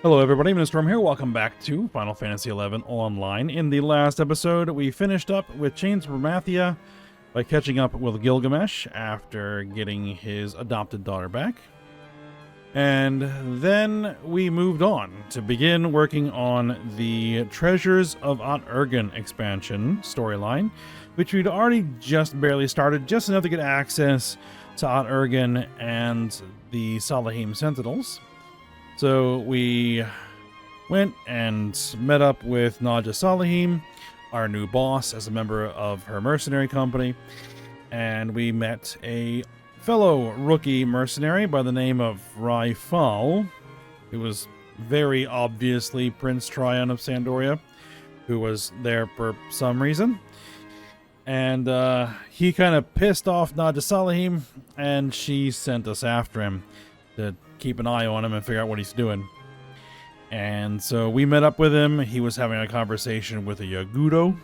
Hello everybody, Storm here. Welcome back to Final Fantasy XI Online. In the last episode, we finished up with Chains of Ramathia by catching up with Gilgamesh after getting his adopted daughter back. And then we moved on to begin working on the Treasures of Ot-Urgen expansion storyline, which we'd already just barely started, just enough to get access to Ot-Urgen and the Salahim Sentinels. So we went and met up with Naja Salahim, our new boss, as a member of her mercenary company. And we met a fellow rookie mercenary by the name of Raifal, who was very obviously Prince Tryon of Sandoria, who was there for some reason. And he kind of pissed off Naja Salahim, and she sent us after him to keep an eye on him and figure out what he's doing. And so we met up with him. He was having a conversation with a Yagudo.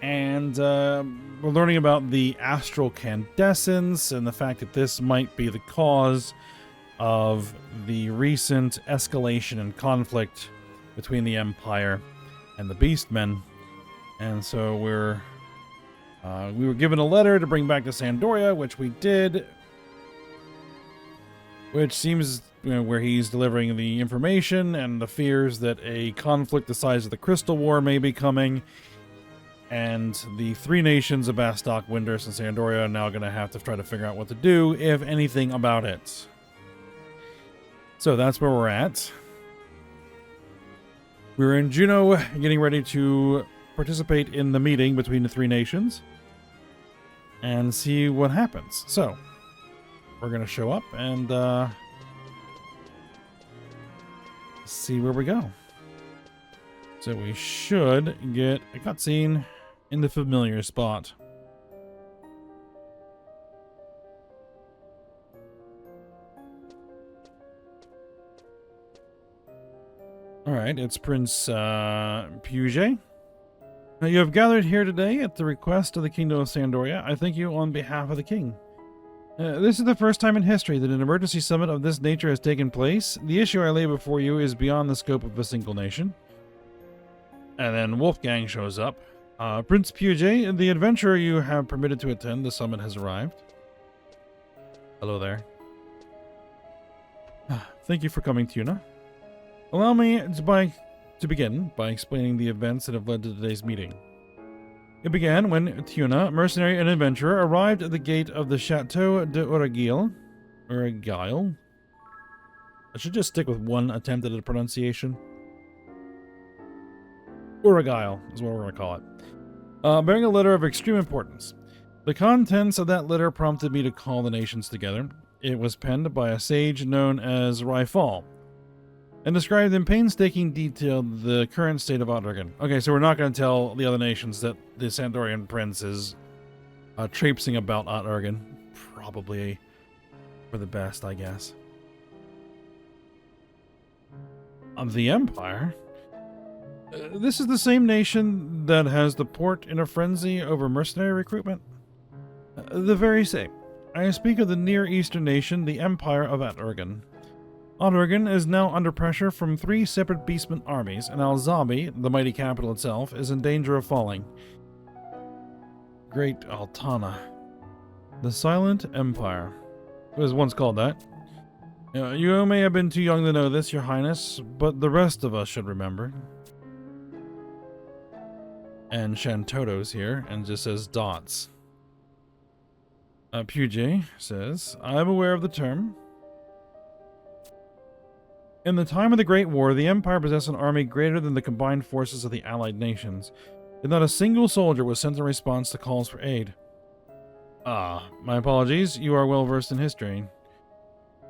And we're learning about the astral candescence and the fact that this might be the cause of the recent escalation and conflict between the Empire and the Beastmen. And so we were given a letter to bring back to Sandoria, which we did. Which seems, where he's delivering the information and the fears that a conflict the size of the Crystal War may be coming. And the three nations of Bastok, Windurst, and Sandoria are now going to have to try to figure out what to do, if anything, about it. So that's where we're at. We're in Juneau, getting ready to participate in the meeting between the three nations and see what happens. So we're going to show up and see where we go. So we should get a cutscene in the familiar spot. Alright, it's Prince Puget. Now you have gathered here today at the request of the Kingdom of Sandoria. I thank you on behalf of the King. This is the first time in history that an emergency summit of this nature has taken place. The issue I lay before you is beyond the scope of a single nation. And then Wolfgang shows up. Prince Puget, the adventurer you have permitted to attend the summit has arrived. Hello there. Thank you for coming, Tuna. Allow me to begin by explaining the events that have led to today's meeting. It began when Tuna, mercenary and adventurer, arrived at the gate of the Chateau de Uragil. I should just stick with one attempt at a pronunciation. Uragil is what we're going to call it. Bearing a letter of extreme importance. The contents of that letter prompted me to call the nations together. It was penned by a sage known as Raifal, and described in painstaking detail the current state of Ot-Urgen. Okay, so we're not going to tell the other nations that the Sandorian prince is traipsing about Ot-Urgen. Probably for the best, I guess. Of the Empire? This is the same nation that has the port in a frenzy over mercenary recruitment? The very same. I speak of the Near Eastern nation, the Empire of Ot-Urgen. Ot-Urgen is now under pressure from three separate Beastman armies, and Alzadal, the mighty capital itself, is in danger of falling. Great Altana. The Silent Empire. It was once called that. You may have been too young to know this, Your Highness, but the rest of us should remember. And Shantoto's here, and just says dots. Puget says, I am aware of the term. In the time of the Great War, the Empire possessed an army greater than the combined forces of the allied nations, yet not a single soldier was sent in response to calls for aid. My apologies, you are well versed in history.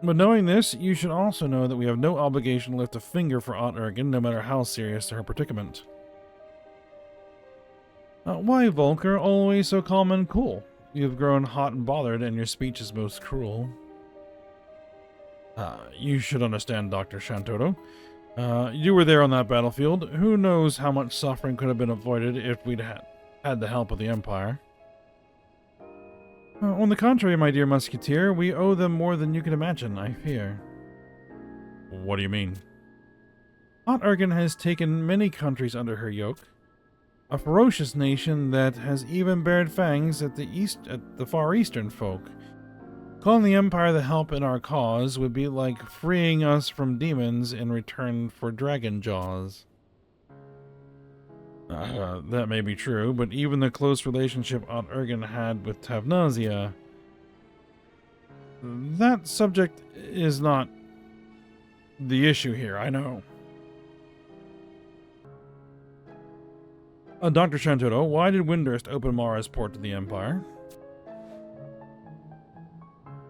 But knowing this, you should also know that we have no obligation to lift a finger for Ot-Urgen, no matter how serious her predicament. Why, Volker, always so calm and cool? You have grown hot and bothered, and your speech is most cruel. You should understand, Dr. Shantoto. You were there on that battlefield. Who knows how much suffering could have been avoided if we'd had the help of the Empire. On the contrary, my dear musketeer, we owe them more than you can imagine, I fear. What do you mean? Hot-Ergen has taken many countries under her yoke, a ferocious nation that has even bared fangs at the far eastern folk. Calling the Empire the help in our cause would be like freeing us from demons in return for dragon jaws. That may be true, but even the close relationship Hot-Ergen had with Tavnazia, that subject is not the issue here, I know. Dr. Shantotto, why did Windurst open Mara's port to the Empire?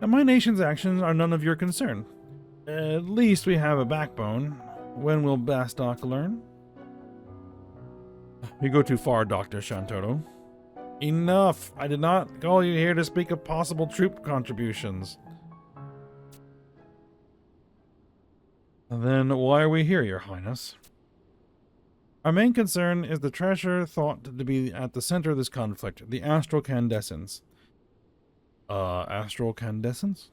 And my nation's actions are none of your concern. At least we have a backbone. When will Bastok learn? You go too far, Dr. Shantotto. Enough! I did not call you here to speak of possible troop contributions. Then why are we here, Your Highness? Our main concern is the treasure thought to be at the center of this conflict, the astral candescence. Astral candescence?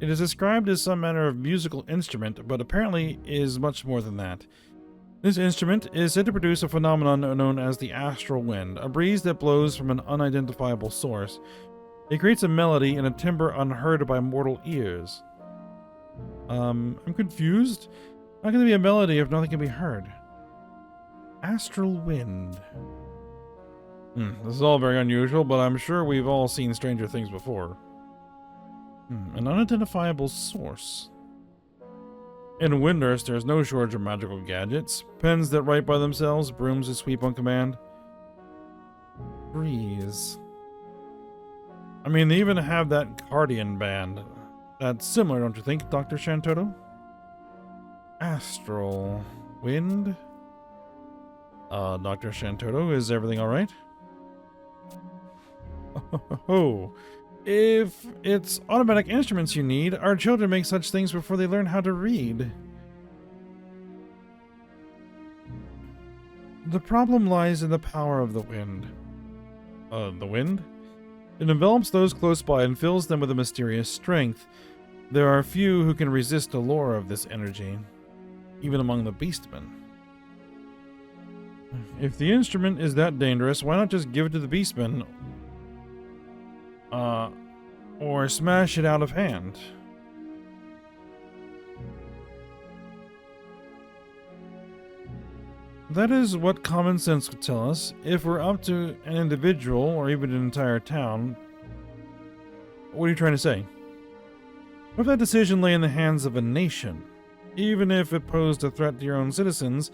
It is described as some manner of musical instrument, but apparently is much more than that. This instrument is said to produce a phenomenon known as the astral wind, a breeze that blows from an unidentifiable source. It creates a melody in a timbre unheard by mortal ears. I'm confused. How can there be a melody if nothing can be heard? Astral wind. This is all very unusual, but I'm sure we've all seen stranger things before. An unidentifiable source. In Windurst, there's no shortage of magical gadgets. Pens that write by themselves, brooms that sweep on command. Breeze. I mean, they even have that Cardian band. That's similar, don't you think, Dr. Shantotto? Astral wind? Dr. Shantotto, is everything alright? Oh, if it's automatic instruments you need, our children make such things before they learn how to read. The problem lies in the power of the wind. The wind? It envelops those close by and fills them with a mysterious strength. There are few who can resist the lure of this energy, even among the beastmen. If the instrument is that dangerous, why not just give it to the beastmen? Or smash it out of hand? That is what common sense would tell us. If we're up to an individual, or even an entire town... What are you trying to say? What if that decision lay in the hands of a nation? Even if it posed a threat to your own citizens,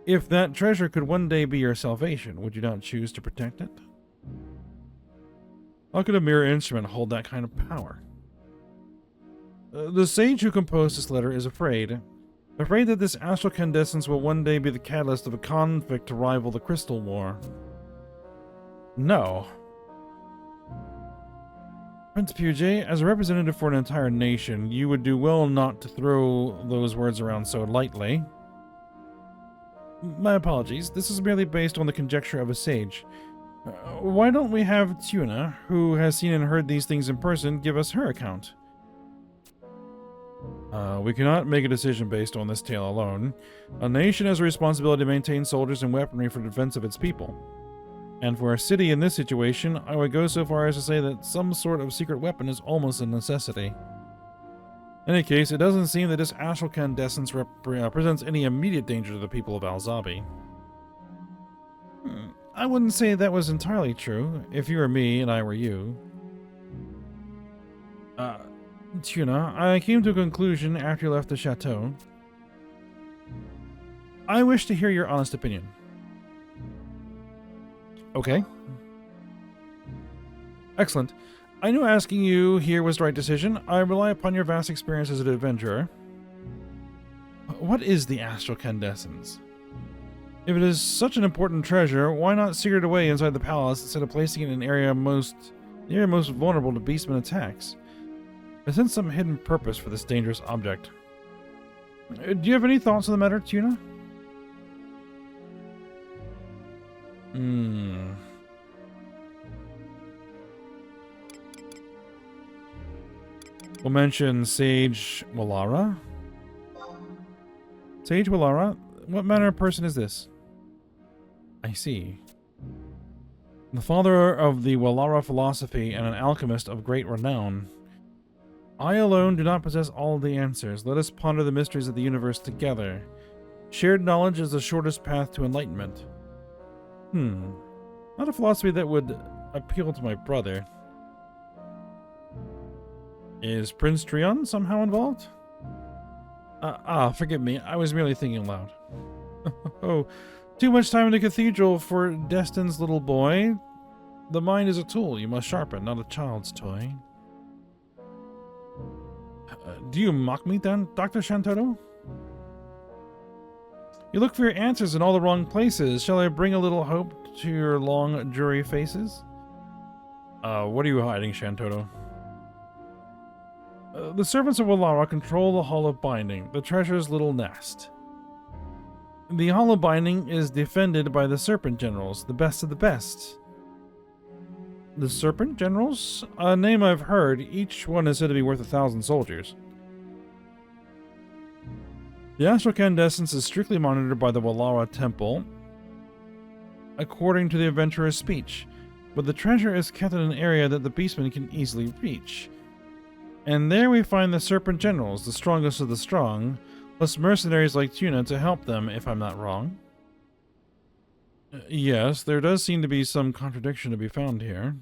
if that treasure could one day be your salvation, would you not choose to protect it? How could a mere instrument hold that kind of power? The sage who composed this letter is afraid that this astral candescence will one day be the catalyst of a conflict to rival the Crystal War. No. Prince Puget, as a representative for an entire nation, you would do well not to throw those words around so lightly. My apologies, this is merely based on the conjecture of a sage. Why don't we have Tuna, who has seen and heard these things in person, give us her account? We cannot make a decision based on this tale alone. A nation has a responsibility to maintain soldiers and weaponry for the defense of its people. And for a city in this situation, I would go so far as to say that some sort of secret weapon is almost a necessity. In any case, it doesn't seem that this astral candescence presents any immediate danger to the people of Alzabi. I wouldn't say that was entirely true, if you were me and I were you. Tuna, I came to a conclusion after you left the chateau. I wish to hear your honest opinion. Okay. Excellent. I knew asking you here was the right decision. I rely upon your vast experience as an adventurer. What is the astral candescence? If it is such an important treasure, why not secret it away inside the palace instead of placing it in an area most vulnerable to beastmen attacks? I sense some hidden purpose for this dangerous object. Do you have any thoughts on the matter, Tuna? We'll mention Sage Walara. Sage Wallara? What manner of person is this? I see. The father of the Wallara philosophy and an alchemist of great renown. I alone do not possess all the answers. Let us ponder the mysteries of the universe together. Shared knowledge is the shortest path to enlightenment. Not a philosophy that would appeal to my brother. Is Prince Trion somehow involved? Forgive me. I was merely thinking aloud. Oh, too much time in the cathedral for Destin's little boy. The mind is a tool you must sharpen, not a child's toy. Do you mock me then, Dr. Shantotto? You look for your answers in all the wrong places. Shall I bring a little hope to your long, dreary faces? What are you hiding, Shantotto? The servants of Wallara control the Hall of Binding, the treasure's little nest. The Hall of Binding is defended by the Serpent Generals, the best of the best. The Serpent Generals? A name I've heard. Each one is said to be worth 1,000 soldiers. The astral candescence is strictly monitored by the Wallara Temple, according to the adventurer's speech, but the treasure is kept in an area that the beastmen can easily reach. And there we find the Serpent Generals, the strongest of the strong, plus mercenaries like Tuna to help them, if I'm not wrong. Yes, there does seem to be some contradiction to be found here.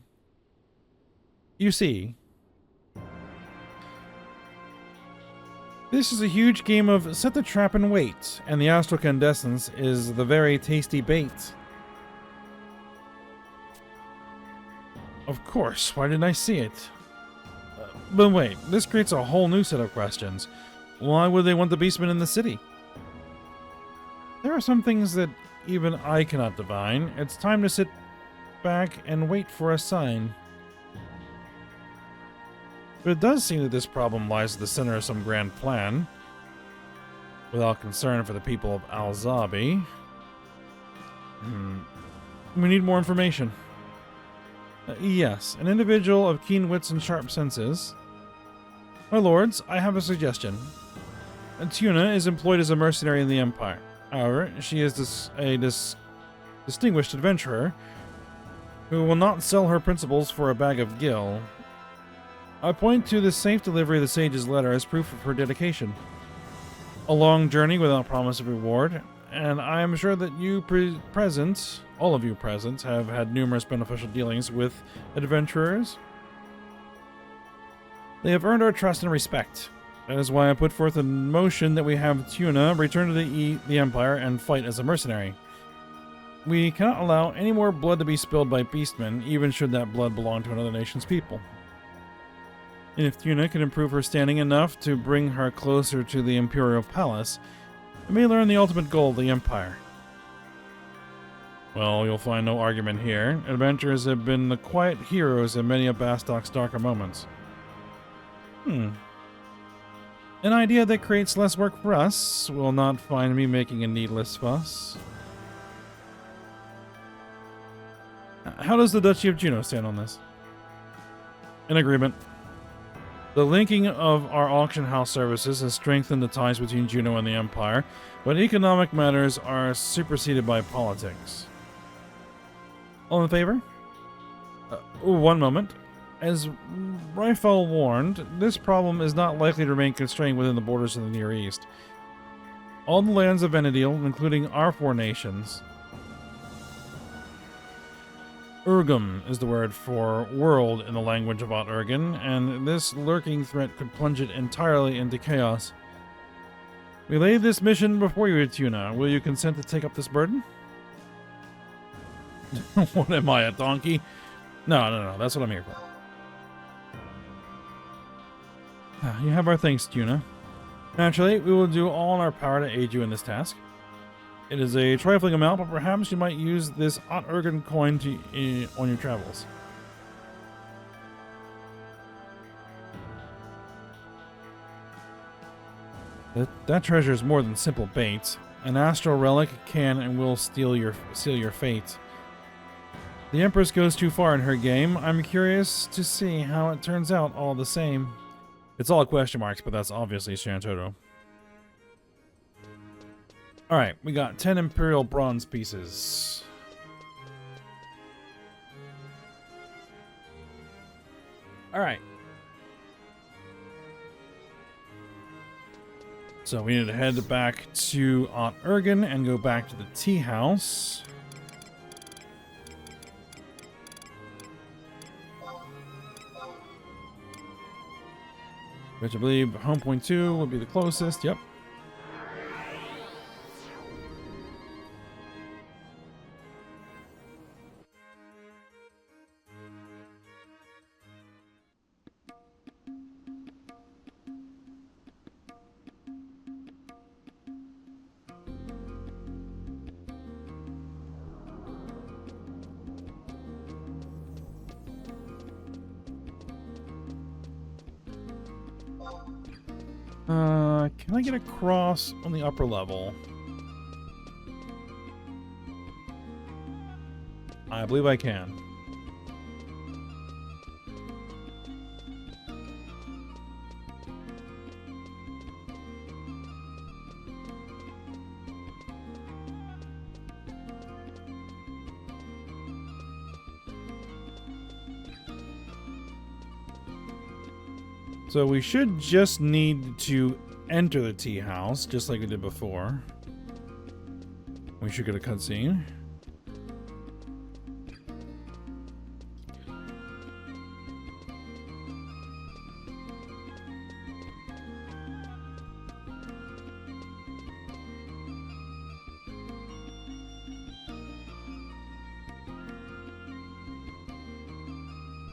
You see, this is a huge game of set the trap and wait, and the astral candescence is the very tasty bait. Of course, why didn't I see it? But wait, this creates a whole new set of questions. Why would they want the beastmen in the city? There are some things that even I cannot divine. It's time to sit back and wait for a sign. But it does seem that this problem lies at the center of some grand plan. Without concern for the people of Alzadal. We need more information. Yes, an individual of keen wits and sharp senses. My lords, I have a suggestion. Tuna is employed as a mercenary in the Empire. However, she is a distinguished adventurer who will not sell her principles for a bag of gill. I point to the safe delivery of the sage's letter as proof of her dedication. A long journey without promise of reward, and I am sure that all of you present, have had numerous beneficial dealings with adventurers. They have earned our trust and respect. That is why I put forth a motion that we have Tuna return to the Empire and fight as a mercenary. We cannot allow any more blood to be spilled by beastmen, even should that blood belong to another nation's people. And if Tuna can improve her standing enough to bring her closer to the Imperial Palace, it may learn the ultimate goal of the Empire. Well, you'll find no argument here. Adventurers have been the quiet heroes in many of Bastok's darker moments. An idea that creates less work for us will not find me making a needless fuss. How does the Duchy of Juno stand on this? In agreement. The linking of our auction house services has strengthened the ties between Juno and the Empire, but economic matters are superseded by politics. All in favor? One moment. As Ryfel warned, this problem is not likely to remain constrained within the borders of the Near East. All the lands of Vana'diel, including our 4 nations. Urgum is the word for world in the language of Ot-Urgan, and this lurking threat could plunge it entirely into chaos. We lay this mission before you, Tuna. Will you consent to take up this burden? What am I, a donkey? No, that's what I'm here for. You have our thanks, Tuna. Naturally, we will do all in our power to aid you in this task. It is a trifling amount, but perhaps you might use this Ot-Urgan coin on your travels. That treasure is more than simple bait. An astral relic can and will seal your fate. The Empress goes too far in her game. I'm curious to see how it turns out all the same. It's all question marks, but that's obviously Shantotto. Alright, we got 10 Imperial bronze pieces. Alright. So we need to head back to Aunt Ergen and go back to the tea house. Which I believe home point 2 would be the closest, yep. Can I get across on the upper level? I believe I can. So we should just need to enter the tea house, just like we did before. We should get a cutscene.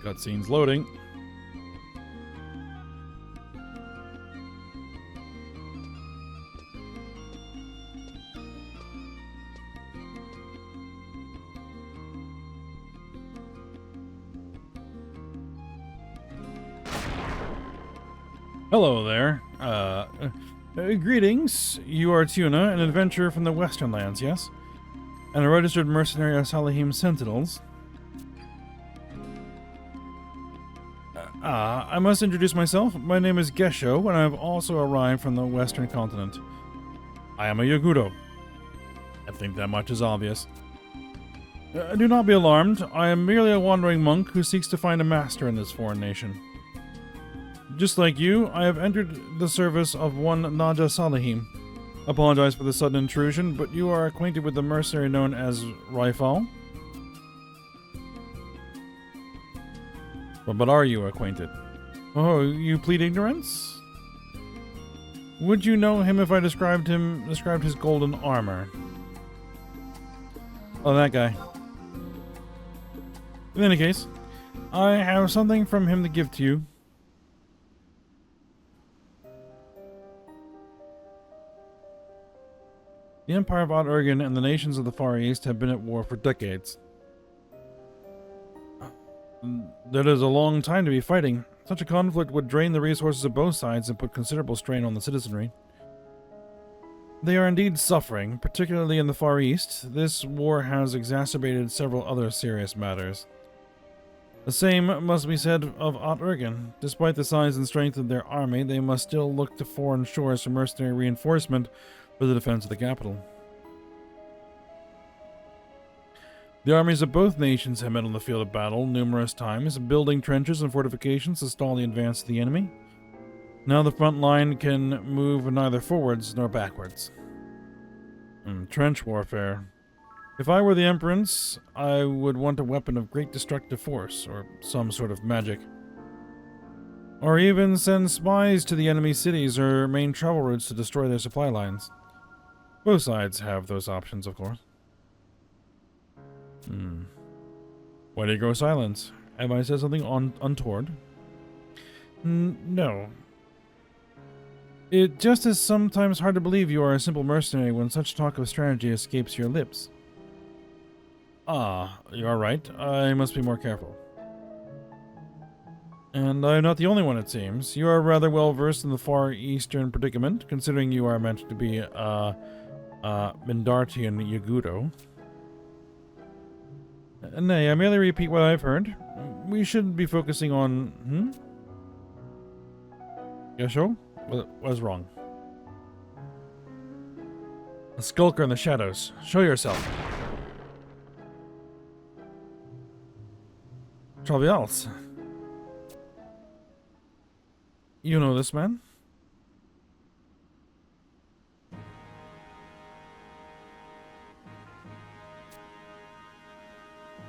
Cutscene's loading. Hello there. Greetings. You are Tuna, an adventurer from the Western Lands, yes? And a registered mercenary of Salahim Sentinels. I must introduce myself. My name is Gesho, and I have also arrived from the Western continent. I am a Yaguro. I think that much is obvious. Do not be alarmed. I am merely a wandering monk who seeks to find a master in this foreign nation. Just like you, I have entered the service of one Naja Salahim. Apologize for the sudden intrusion, but you are acquainted with the mercenary known as Raifal? But are you acquainted? Oh, you plead ignorance? Would you know him if I described his golden armor? Oh, that guy. In any case, I have something from him to give to you. The Empire of Aunt Ergen and the nations of the Far East have been at war for decades. That is a long time to be fighting. Such a conflict would drain the resources of both sides and put considerable strain on the citizenry. They are indeed suffering, particularly in the Far East. This war has exacerbated several other serious matters. The same must be said of Aunt Ergen. Despite the size and strength of their army, they must still look to foreign shores for mercenary reinforcement for the defense of the capital. The armies of both nations have met on the field of battle numerous times, building trenches and fortifications to stall the advance of the enemy. Now the front line can move neither forwards nor backwards. Trench warfare. If I were the Empress, I would want a weapon of great destructive force, or some sort of magic. Or even send spies to the enemy cities or main travel routes to destroy their supply lines. Both sides have those options, of course. Why do you grow silent? Have I said something untoward? No. It just is sometimes hard to believe you are a simple mercenary when such talk of strategy escapes your lips. Ah, you are right. I must be more careful. And I'm not the only one, it seems. You are rather well versed in the Far Eastern predicament, considering you are meant to be Mindartian Yaguro. Nay, I merely repeat what I've heard. We should be focusing on... Gesho? What was wrong? A skulker in the shadows. Show yourself. Travials. You know this man?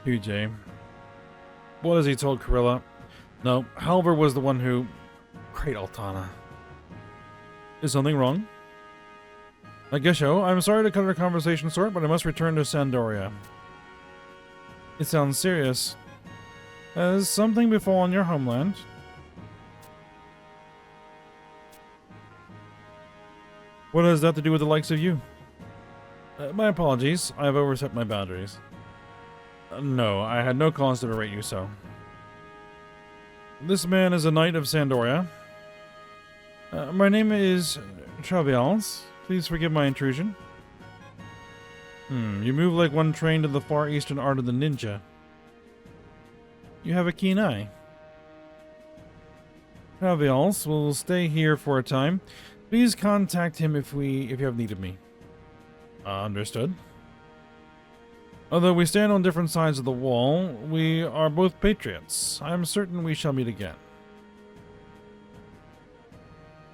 PJ. What has he told Corilla? No, Halver was the one who... Great Altana. Is something wrong? I guess so. I'm sorry to cut our conversation short, but I must return to Sandoria. It sounds serious. Has something befallen your homeland? What has that to do with the likes of you? My apologies. I have overstepped my boundaries. No, I had no cause to berate you so. This man is a knight of Sandoria. My name is Travials. Please forgive my intrusion. You move like one trained in the far eastern art of the ninja. You have a keen eye. Travials will stay here for a time. Please contact him if you have need of me. Understood. Although we stand on different sides of the wall, we are both patriots. I am certain we shall meet again.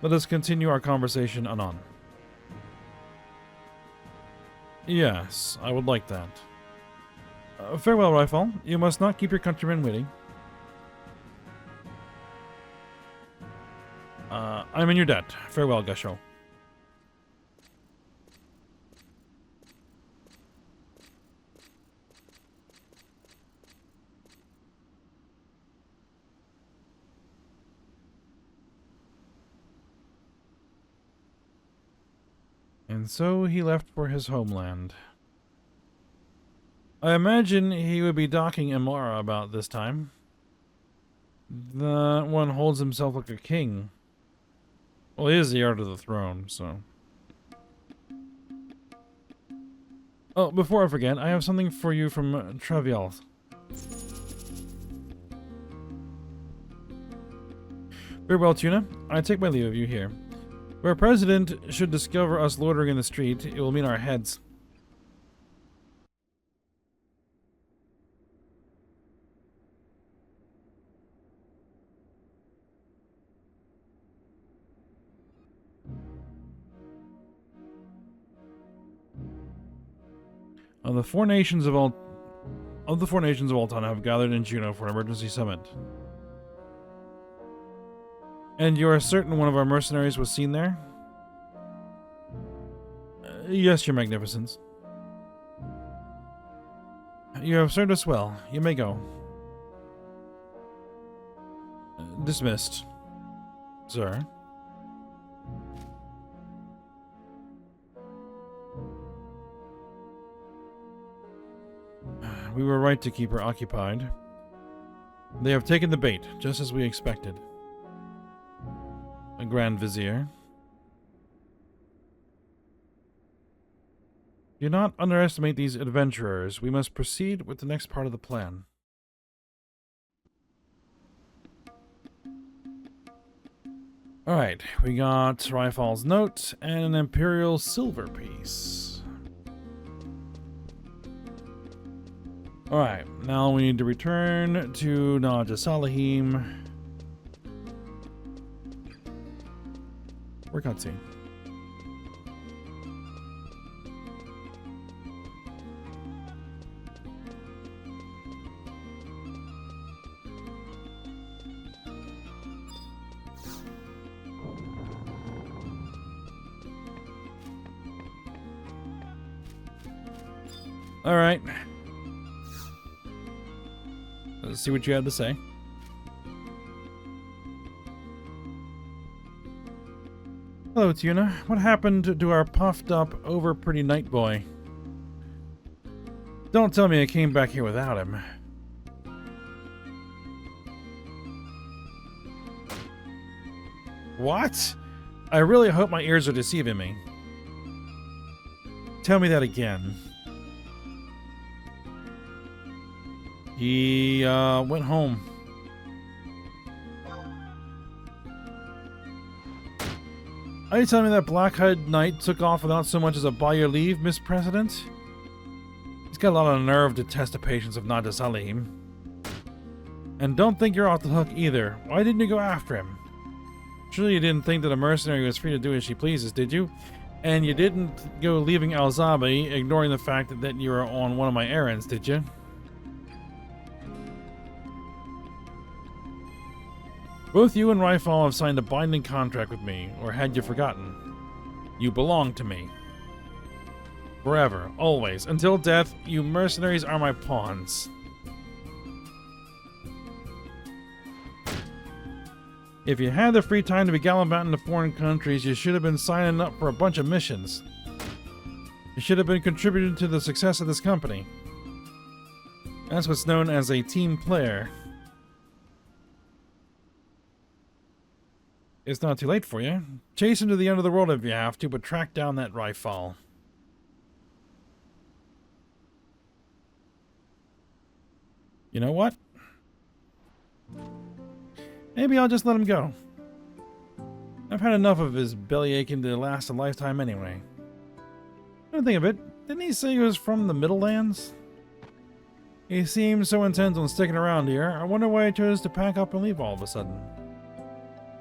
Let us continue our conversation anon. Yes, I would like that. Farewell, Rifle. You must not keep your countrymen waiting. I'm in your debt. Farewell, Gasho. And so he left for his homeland. I imagine he would be docking Imara about this time. That one holds himself like a king. Well, he is the heir to the throne, so... Oh, before I forget, I have something for you from Travials. Farewell, Tuna. I take my leave of you here. If our president should discover us loitering in the street, it will mean our heads. The four nations of Altana have gathered in Juneau for an emergency summit. And you are certain one of our mercenaries was seen there? Yes, your magnificence. You have served us well. You may go. Dismissed. Sir. We were right to keep her occupied. They have taken the bait, just as we expected. A Grand Vizier. Do not underestimate these adventurers. We must proceed with the next part of the plan. Alright, we got Rifal's note and an Imperial silver piece. Alright, now we need to return to Naja Salahim. We're cutscene. Alright. Let's see what you had to say. Hello, Tuna. What happened to our puffed up, over pretty night boy? Don't tell me I came back here without him. What? I really hope my ears are deceiving me. Tell me that again. He went home. Are you telling me that Black-Eyed Knight took off without so much as a by your leave, Miss President? He's got a lot of nerve to test the patience of Vana'diel. And don't think you're off the hook either. Why didn't you go after him? Surely you didn't think that a mercenary was free to do as she pleases, did you? And you didn't go leaving Alzadal, ignoring the fact that you were on one of my errands, did you? Both you and Ryfall have signed a binding contract with me, or had you forgotten? You belong to me. Forever, always, until death, you mercenaries are my pawns. If you had the free time to be gallivanting to foreign countries, you should have been signing up for a bunch of missions. You should have been contributing to the success of this company. That's what's known as a team player. It's not too late for you. Chase him to the end of the world if you have to, but track down that Ryfall. You know what? Maybe I'll just let him go. I've had enough of his belly aching to last a lifetime anyway. Don't think of it. Didn't he say he was from the Middlelands? He seems so intent on sticking around here. I wonder why he chose to pack up and leave all of a sudden.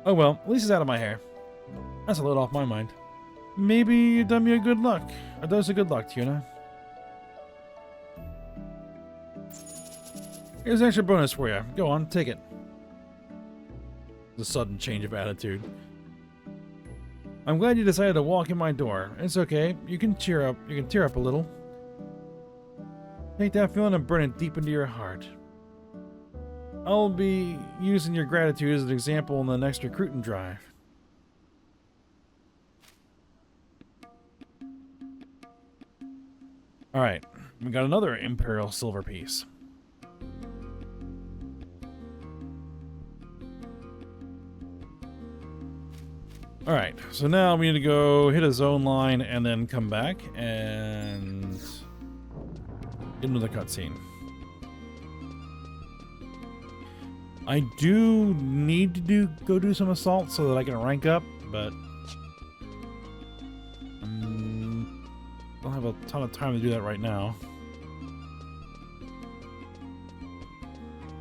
Oh well, at least he's out of my hair. That's a load off my mind. Maybe you done me a good luck. A dose of good luck, Tuna. Here's an extra bonus for you. Go on, take it. The sudden change of attitude. I'm glad you decided to walk in my door. It's okay. You can cheer up. You can tear up a little. Take that feeling and burn it deep into your heart. I'll be using your gratitude as an example in the next recruiting drive. Alright, we got another Imperial silver piece. Alright, so now we need to go hit a zone line and then come back and get into the cutscene. I do need to go do some assaults so that I can rank up, but I don't have a ton of time to do that right now.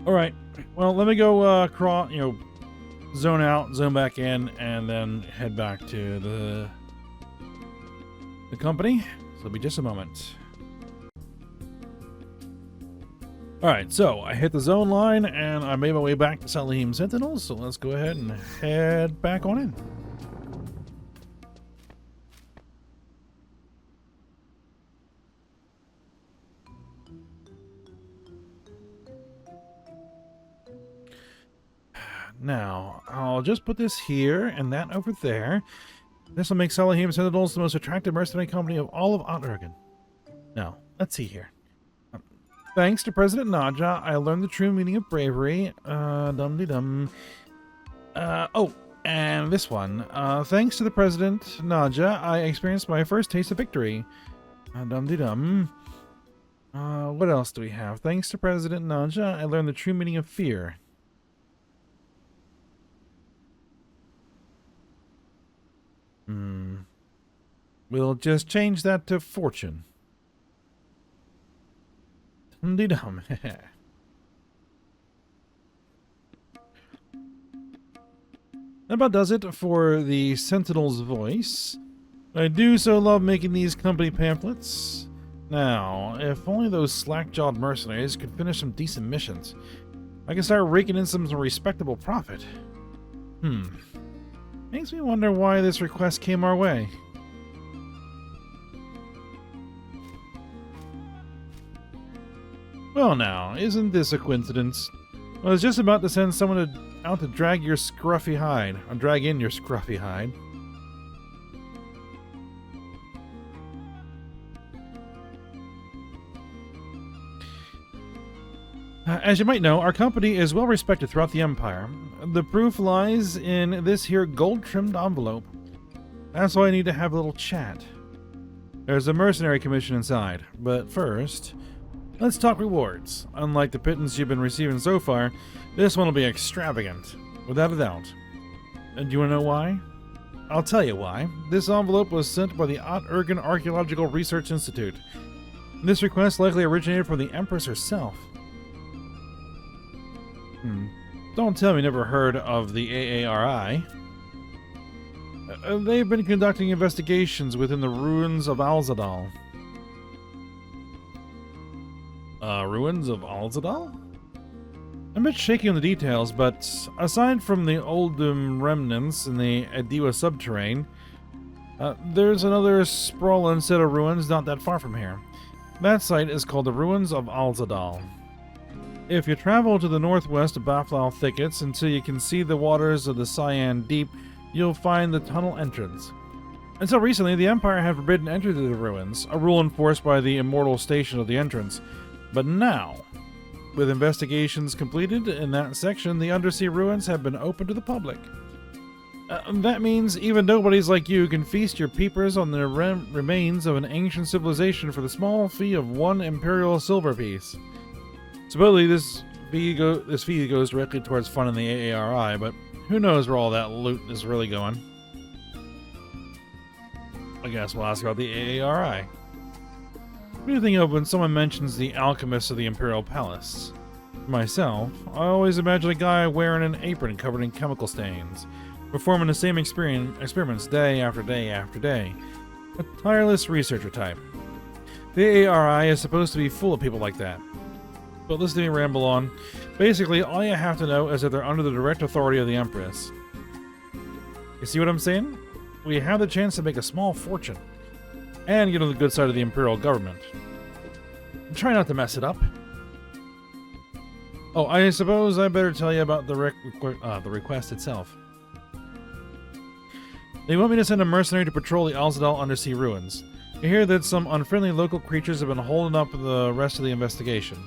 Alright, well, let me go zone out, zone back in, and then head back to the company. So it'll be just a moment. Alright, so I hit the zone line and I made my way back to Salihim Sentinels, so let's go ahead and head back on in. Now, I'll just put this here and that over there. This will make Salihim Sentinels the most attractive mercenary company of all of Outriggen. Now, let's see here. Thanks to President Naja, I learned the true meaning of bravery. Dum-de-dum. Oh, and this one. Thanks to the President Naja, I experienced my first taste of victory. Dum-de-dum. What else do we have? Thanks to President Naja, I learned the true meaning of fear. We'll just change that to fortune. Dum-de-dum. That about does it for the Sentinel's voice. I do so love making these company pamphlets. Now, if only those slack-jawed mercenaries could finish some decent missions, I can start raking in some respectable profit. Makes me wonder why this request came our way. Well now, isn't this a coincidence? I was just about to send someone out to drag your scruffy hide. Or drag in your scruffy hide. As you might know, our company is well respected throughout the Empire. The proof lies in this here gold-trimmed envelope. That's why I need to have a little chat. There's a mercenary commission inside, but first, let's talk rewards. Unlike the pittance you've been receiving so far, this one will be extravagant, without a doubt. And do you want to know why? I'll tell you why. This envelope was sent by the Ott-Ergen Archaeological Research Institute. This request likely originated from the Empress herself. Don't tell me you never heard of the AARI. They've been conducting investigations within the ruins of Alzadal. Ruins of Alzadal? I'm a bit shaky on the details, but aside from the Oldham remnants in the Adiwa subterrane, there's another sprawling set of ruins not that far from here. That site is called the Ruins of Alzadal. If you travel to the northwest of Baflal Thickets until you can see the waters of the Cyan Deep, you'll find the tunnel entrance. Until recently, the Empire had forbidden entry to the ruins, a rule enforced by the immortal station of the entrance. But now, with investigations completed in that section, the Undersea ruins have been opened to the public. That means even nobodies like you can feast your peepers on the remains of an ancient civilization for the small fee of 1 imperial silver piece. Supposedly, this fee goes directly towards funding the AARI, but who knows where all that loot is really going. I guess we'll ask about the AARI. What do you think of when someone mentions the alchemists of the Imperial Palace? For myself, I always imagine a guy wearing an apron covered in chemical stains, performing the same experiments day after day after day. A tireless researcher type. The AARI is supposed to be full of people like that. But listen to me ramble on. Basically, all you have to know is that they're under the direct authority of the Empress. You see what I'm saying? We have the chance to make a small fortune. And get on the good side of the Imperial government. Try not to mess it up. Oh, I suppose I better tell you about the request itself. They want me to send a mercenary to patrol the Alzadal Undersea ruins. I hear that some unfriendly local creatures have been holding up the rest of the investigation.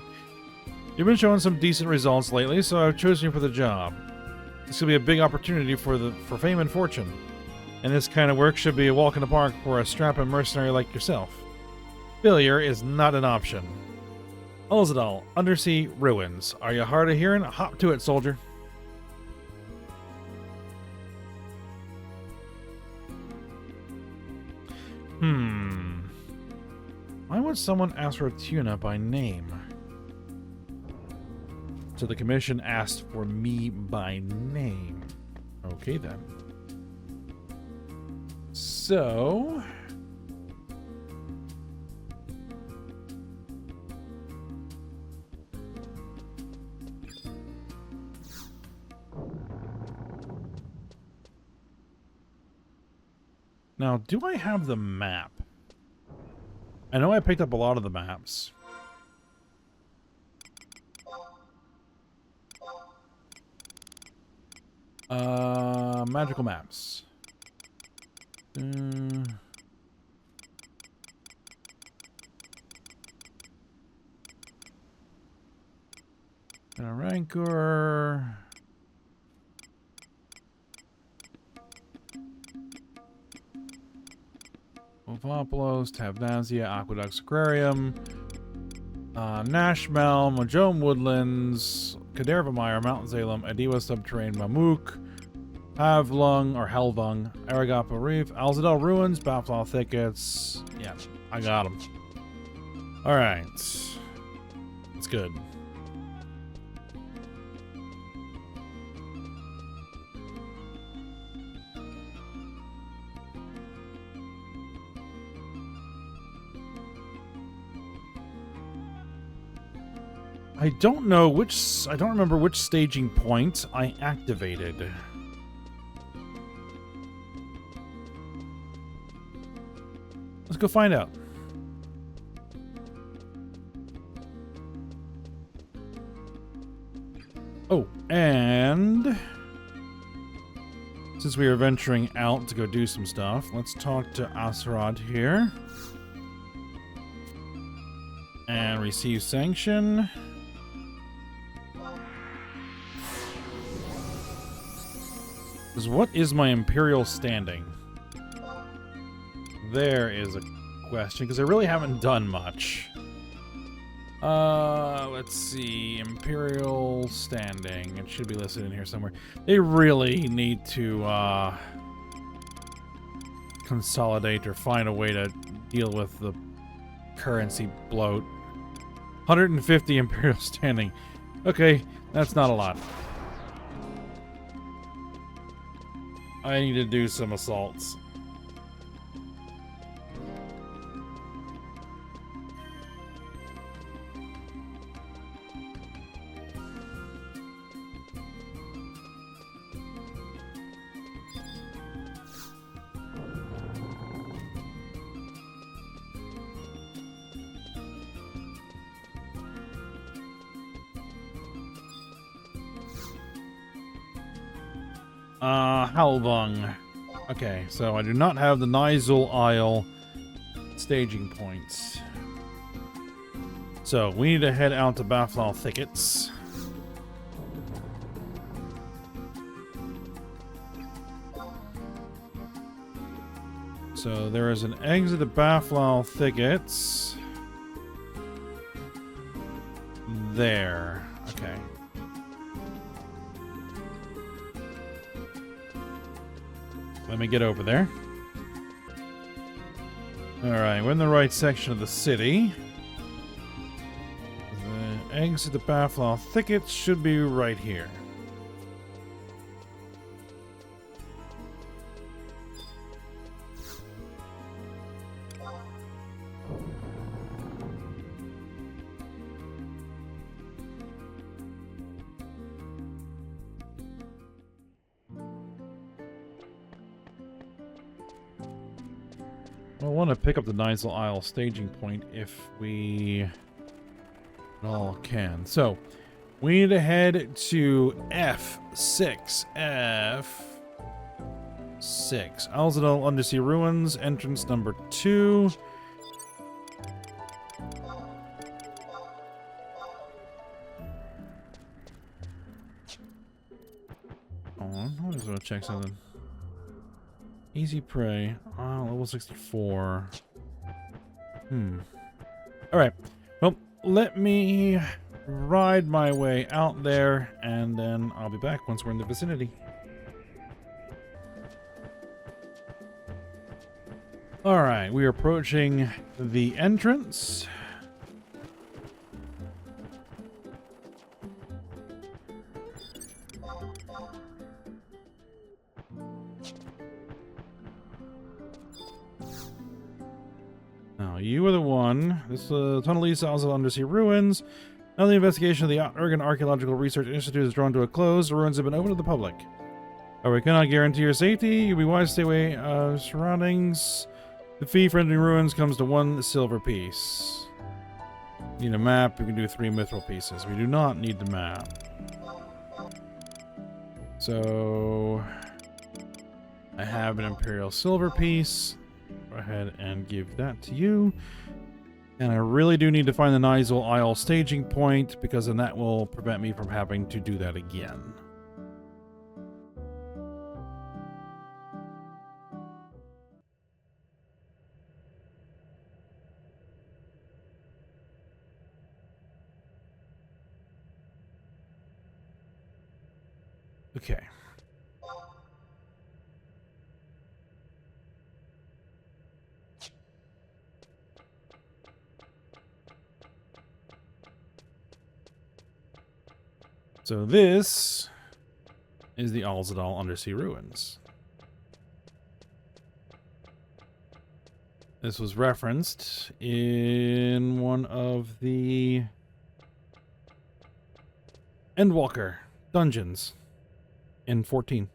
You've been showing some decent results lately, so I've chosen you for the job. This could be a big opportunity for fame and fortune. And this kind of work should be a walk in the park for a strapping mercenary like yourself. Failure is not an option. Alzadal, Undersea Ruins. Are you hard of hearing? Hop to it, soldier. Why would someone ask for Tuna by name? So the commission asked for me by name. Okay then. So... now, do I have the map? I know I picked up a lot of the maps. Magical maps. Rancor. Opopoulos, Tavnazia, Aqueducts Aquarium, Nashmel, Majome Woodlands, Kadervamire, Mount Zalem, Adiwa Subterrane, Mamuk, Havlung, or Helvung, Aragapa Reef, Alzadal Ruins, Baflal Thickets. Yeah, I got them. Alright. That's good. I don't remember which staging point I activated. Let's go find out. Oh, and since we are venturing out to go do some stuff, let's talk to Asrad here. And receive sanction. Because what is my Imperial standing? There is a question, because I really haven't done much. Let's see. Imperial standing. It should be listed in here somewhere. They really need to, consolidate or find a way to deal with the currency bloat. 150 Imperial standing. Okay, that's not a lot. I need to do some assaults. How long? Okay, so I do not have the Nizal Isle staging points. So we need to head out to Baflal Thickets. So there is an exit to Baflal Thickets. There. Okay. Let me get over there. Alright, we're in the right section of the city. The exit to Baflal Thickets should be right here. I want to pick up the Nizal Isle staging point if we at all can. So, we need to head to F6. F6. Alzadal Undersea Ruins, entrance number 2. Hold on, I just want to check something. Easy prey. Level 64. Alright. Well, let me ride my way out there, and then I'll be back once we're in the vicinity. Alright, we are approaching the entrance. You are the one. This is Tunnelisa, also Undersea Ruins. Now the investigation of the Oregon Archaeological Research Institute is drawn to a close. The ruins have been opened to the public. We cannot guarantee your safety. You'll be wise to stay away surroundings. The fee for entering ruins comes to 1 silver piece. Need a map. We can do 3 mithril pieces. We do not need the map. So I have an Imperial silver piece. Go ahead and give that to you. And I really do need to find the Nizal Isle staging point, because then that will prevent me from having to do that again. Okay. So this is the Alzadal Undersea Ruins. This was referenced in one of the Endwalker dungeons in 14.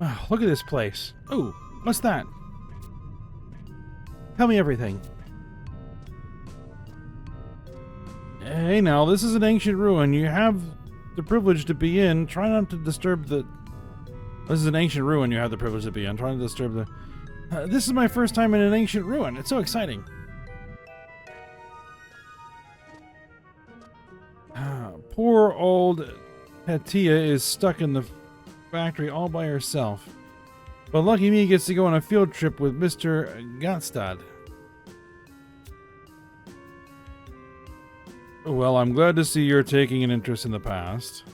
Oh, look at this place. Oh, what's that? Tell me everything. Hey now, this is an ancient ruin. You have the privilege to be in. Try not to disturb the... This is an ancient ruin you have the privilege to be in. Try not to disturb the... this is my first time in an ancient ruin. It's so exciting. Poor old Hatia is stuck in the factory all by herself. But lucky me gets to go on a field trip with Mr. Gatstad. Well, I'm glad to see you're taking an interest in the past.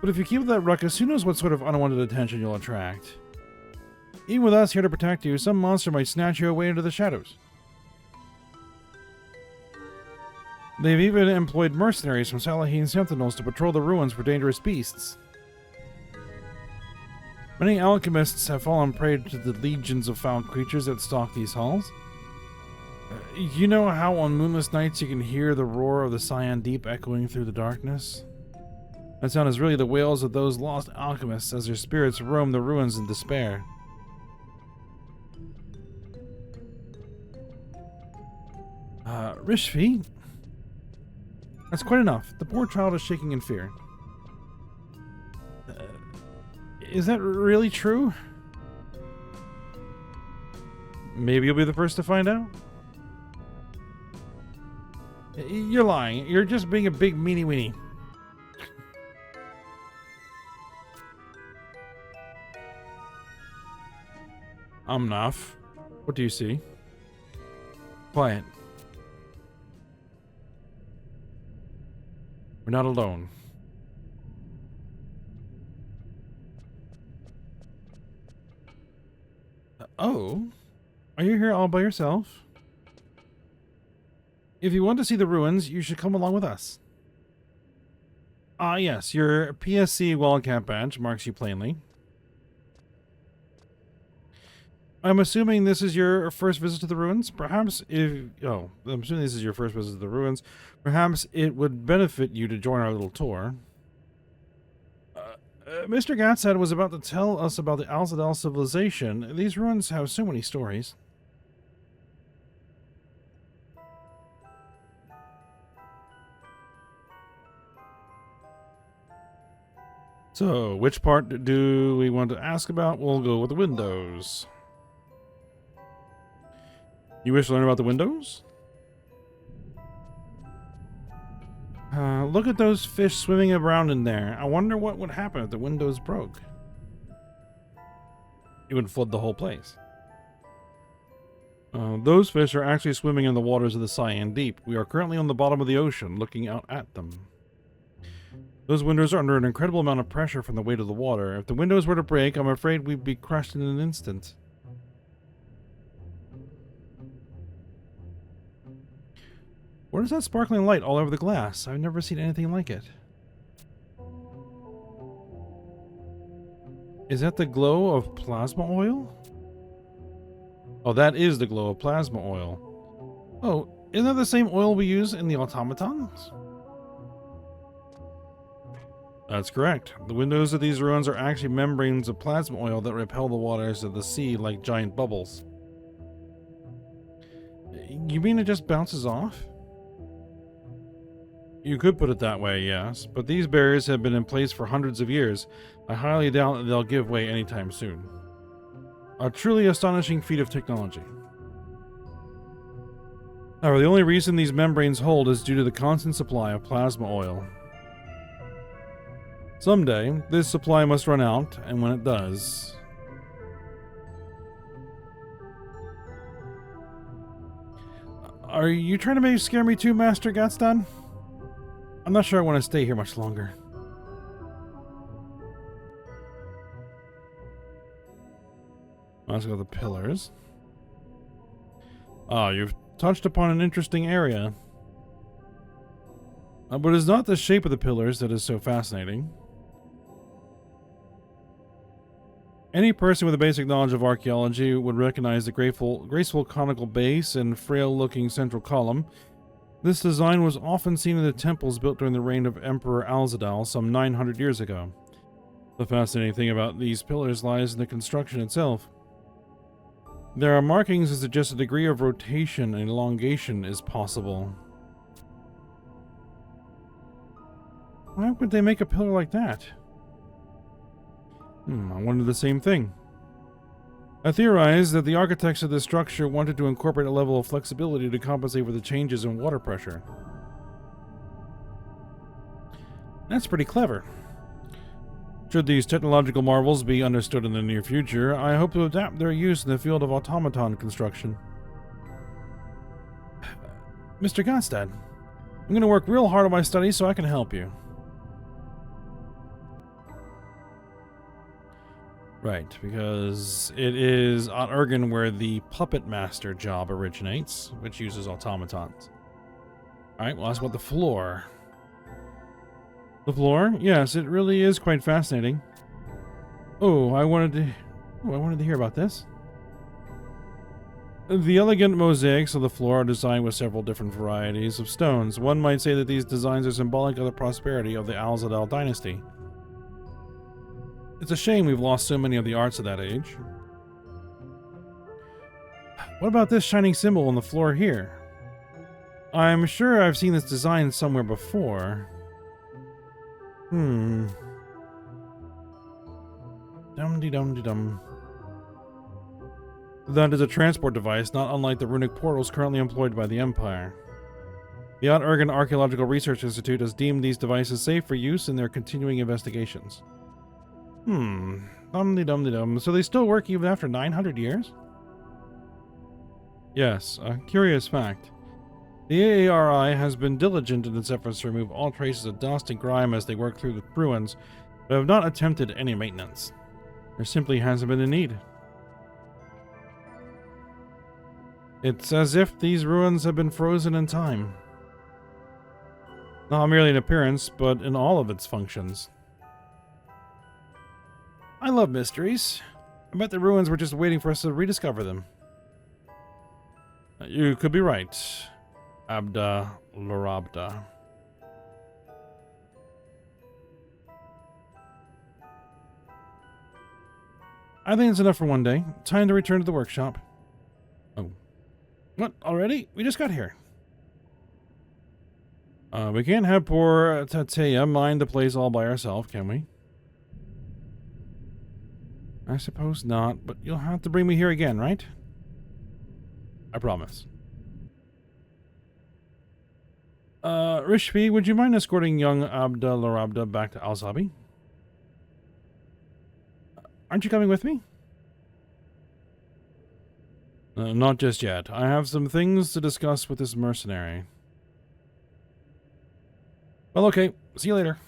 But if you keep that ruckus, who knows what sort of unwanted attention you'll attract. Even with us here to protect you, some monster might snatch you away into the shadows. They've even employed mercenaries from Salahine Sentinels to patrol the ruins for dangerous beasts. Many alchemists have fallen prey to the legions of foul creatures that stalk these halls. You know how on moonless nights you can hear the roar of the Cyan Deep echoing through the darkness? That sound is really the wails of those lost alchemists as their spirits roam the ruins in despair. Rishvi? That's quite enough. The poor child is shaking in fear. Is that really true? Maybe you'll be the first to find out? You're lying. You're just being a big meanie-weenie. Enough. What do you see? Quiet. We're not alone. Oh? Are you here all by yourself? If you want to see the ruins, you should come along with us. Ah, yes, your PSC wildcat badge marks you plainly. I'm assuming this is your first visit to the ruins. Perhaps I'm assuming this is your first visit to the ruins. Perhaps it would benefit you to join our little tour. Mr. Gatsad was about to tell us about the Alzadal civilization. These ruins have so many stories. So, which part do we want to ask about? We'll go with the windows. You wish to learn about the windows? Look at those fish swimming around in there. I wonder what would happen if the windows broke. It would flood the whole place. Those fish are actually swimming in the waters of the Cyan Deep. We are currently on the bottom of the ocean, looking out at them. Those windows are under an incredible amount of pressure from the weight of the water. If the windows were to break, I'm afraid we'd be crushed in an instant. What is that sparkling light all over the glass? I've never seen anything like it. Is that the glow of plasma oil? Oh, that is the glow of plasma oil. Oh, isn't that the same oil we use in the automatons? That's correct. The windows of these ruins are actually membranes of plasma oil that repel the waters of the sea like giant bubbles. You mean it just bounces off? You could put it that way, yes, but these barriers have been in place for hundreds of years. I highly doubt that they'll give way anytime soon. A truly astonishing feat of technology. However, the only reason these membranes hold is due to the constant supply of plasma oil. Someday, this supply must run out, and when it does... Are you trying to scare me too, Master Gatstan? I'm not sure I want to stay here much longer. Let's go to the pillars. Ah, you've touched upon an interesting area. But it's not the shape of the pillars that is so fascinating. Any person with a basic knowledge of archaeology would recognize the graceful conical base and frail-looking central column. This design was often seen in the temples built during the reign of Emperor Alzadal some 900 years ago. The fascinating thing about these pillars lies in the construction itself. There are markings that suggest a degree of rotation and elongation is possible. Why would they make a pillar like that? I wonder the same thing. I theorize that the architects of this structure wanted to incorporate a level of flexibility to compensate for the changes in water pressure. That's pretty clever. Should these technological marvels be understood in the near future, I hope to adapt their use in the field of automaton construction. Mr. Gonstad, I'm going to work real hard on my studies so I can help you. Right, because it is on Urgen where the Puppet Master job originates, which uses automatons. Alright, well, that's about the floor. The floor? Yes, it really is quite fascinating. I wanted to hear about this. The elegant mosaics of the floor are designed with several different varieties of stones. One might say that these designs are symbolic of the prosperity of the Alzadal dynasty. It's a shame we've lost so many of the arts of that age. What about this shining symbol on the floor here? I'm sure I've seen this design somewhere before. Dum-de-dum-de-dum. That is a transport device, not unlike the runic portals currently employed by the Empire. The Urgen Archaeological Research Institute has deemed these devices safe for use in their continuing investigations. Dum-de-dum-de-dum. So they still work even after 900 years? Yes, a curious fact. The AARI has been diligent in its efforts to remove all traces of dust and grime as they work through the ruins, but have not attempted any maintenance. There simply hasn't been a need. It's as if these ruins have been frozen in time. Not merely in appearance, but in all of its functions. I love mysteries. I bet the ruins were just waiting for us to rediscover them. You could be right, Abda Lorabda. I think it's enough for one day. Time to return to the workshop. Oh. What? Already? We just got here. We can't have poor Tateya mind the place all by herself, can we? I suppose not, but you'll have to bring me here again, right? I promise. Rishvi, would you mind escorting young Abda Lorabda back to Alzabi? Aren't you coming with me? Not just yet. I have some things to discuss with this mercenary. Well, okay. See you later.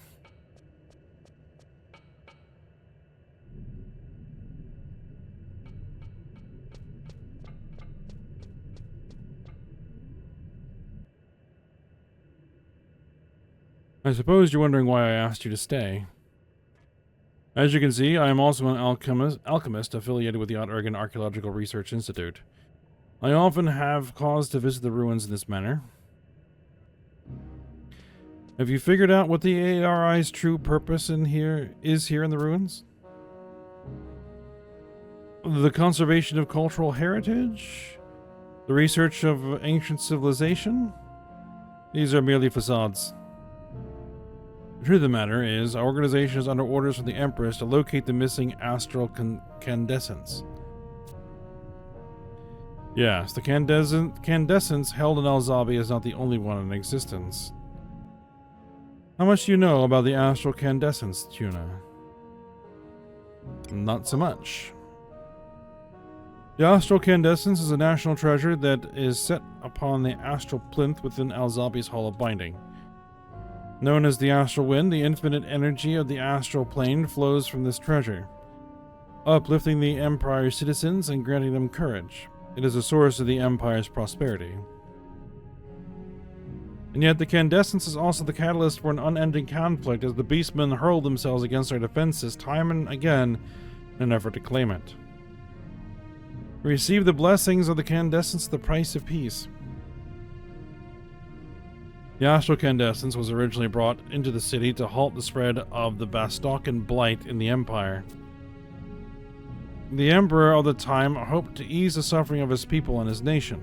I suppose you're wondering why I asked you to stay. As you can see, I am also an alchemist affiliated with the Urgen Archaeological Research Institute. I often have cause to visit the ruins in this manner. Have you figured out what the ARI's true purpose is here in the ruins? The conservation of cultural heritage? The research of ancient civilization? These are merely facades. The truth of the matter is, our organization is under orders from the Empress to locate the missing astral candescence. Yes, the candescence held in Alzabi is not the only one in existence. How much do you know about the astral candescence, Tuna? Not so much. The astral candescence is a national treasure that is set upon the astral plinth within Alzabi's Hall of Binding. Known as the astral wind, the infinite energy of the astral plane flows from this treasure, uplifting the Empire's citizens and granting them courage. It is a source of the Empire's prosperity. And yet the candescence is also the catalyst for an unending conflict as the beastmen hurl themselves against our defenses time and again in an effort to claim it. Receive the blessings of the candescence at the price of peace. The astral candescence was originally brought into the city to halt the spread of the Bastocan blight in the Empire. The Emperor of the time hoped to ease the suffering of his people and his nation.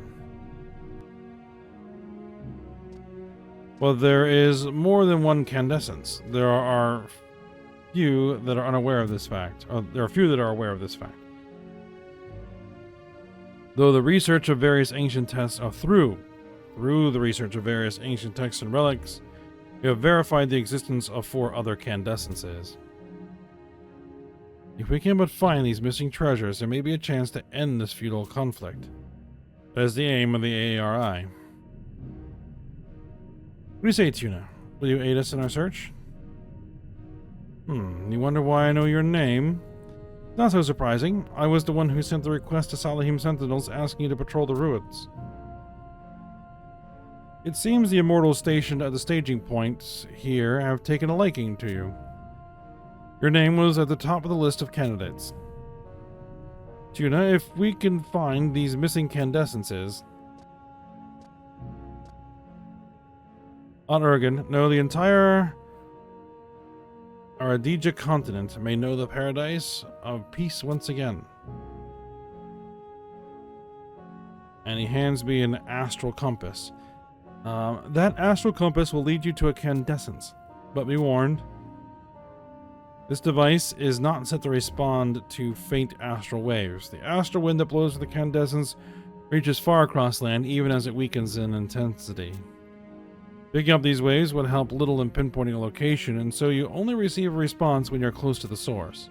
Well, there is more than one candescence. There are few that are unaware of this fact. There are few that are aware of this fact. Though the research of various ancient texts through the research of various ancient texts and relics, we have verified the existence of 4 other candescences. If we can but find these missing treasures, there may be a chance to end this feudal conflict. That is the aim of the AARI. What do you say, Tuna? Will you aid us in our search? You wonder why I know your name? Not so surprising. I was the one who sent the request to Salahim Sentinels asking you to patrol the ruins. It seems the immortals stationed at the staging points here have taken a liking to you. Your name was at the top of the list of candidates. Tuna, if we can find these missing candescences... On Urgan, no, the entire Aradija continent may know the paradise of peace once again. And he hands me an astral compass. That astral compass will lead you to a candescence, but be warned. This device is not set to respond to faint astral waves. The astral wind that blows through the candescence reaches far across land, even as it weakens in intensity. Picking up these waves would help little in pinpointing a location, and so you only receive a response when you're close to the source.